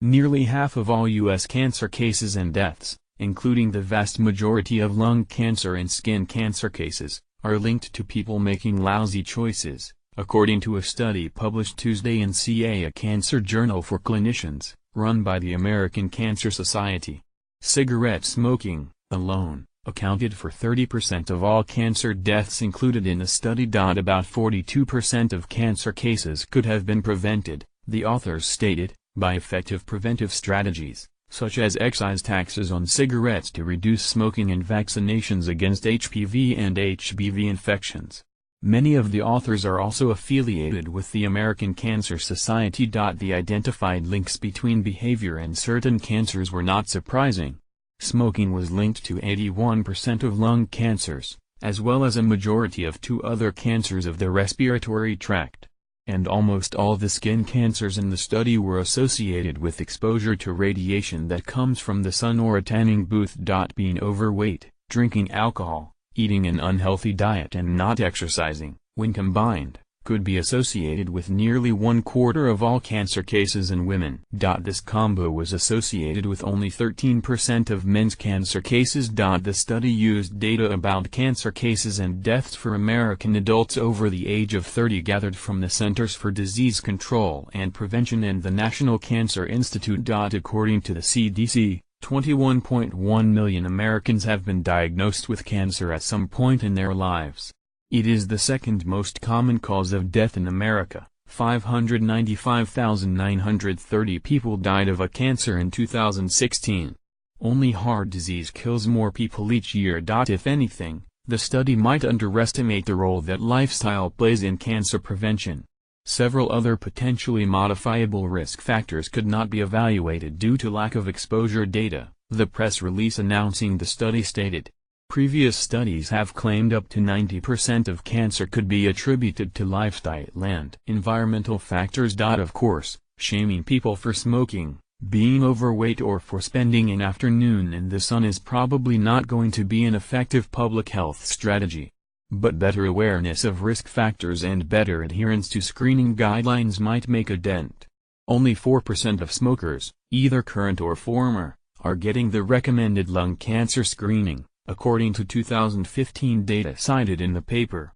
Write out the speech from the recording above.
Nearly half of all U.S. cancer cases and deaths, including the vast majority of lung cancer and skin cancer cases, are linked to people making lousy choices, according to a study published Tuesday in CA, a cancer journal for clinicians, run by the American Cancer Society. Cigarette smoking, alone, accounted for 30% of all cancer deaths included in the study. About 42% of cancer cases could have been prevented, the authors stated, by effective preventive strategies, such as excise taxes on cigarettes to reduce smoking and vaccinations against HPV and HBV infections. Many of the authors are also affiliated with the American Cancer Society. The identified links between behavior and certain cancers were not surprising. Smoking was linked to 81% of lung cancers, as well as a majority of 2 other cancers of the respiratory tract. And almost all the skin cancers in the study were associated with exposure to radiation that comes from the sun or a tanning booth. Being overweight, drinking alcohol, eating an unhealthy diet and not exercising, when combined, could be associated with nearly 1/4 of all cancer cases in women. This combo was associated with only 13% of men's cancer cases. The study used data about cancer cases and deaths for American adults over the age of 30 gathered from the Centers for Disease Control and Prevention and the National Cancer Institute. According to the CDC, 21.1 million Americans have been diagnosed with cancer at some point in their lives. It is the second most common cause of death in America. 595,930 people died of a cancer in 2016. Only heart disease kills more people each year. If anything, the study might underestimate the role that lifestyle plays in cancer prevention. Several other potentially modifiable risk factors could not be evaluated due to lack of exposure data, the press release announcing the study stated. Previous studies have claimed up to 90% of cancer could be attributed to lifestyle and environmental factors. Of course, shaming people for smoking, being overweight or for spending an afternoon in the sun is probably not going to be an effective public health strategy. But better awareness of risk factors and better adherence to screening guidelines might make a dent. Only 4% of smokers, either current or former, are getting the recommended lung cancer screening, according to 2015 data cited in the paper.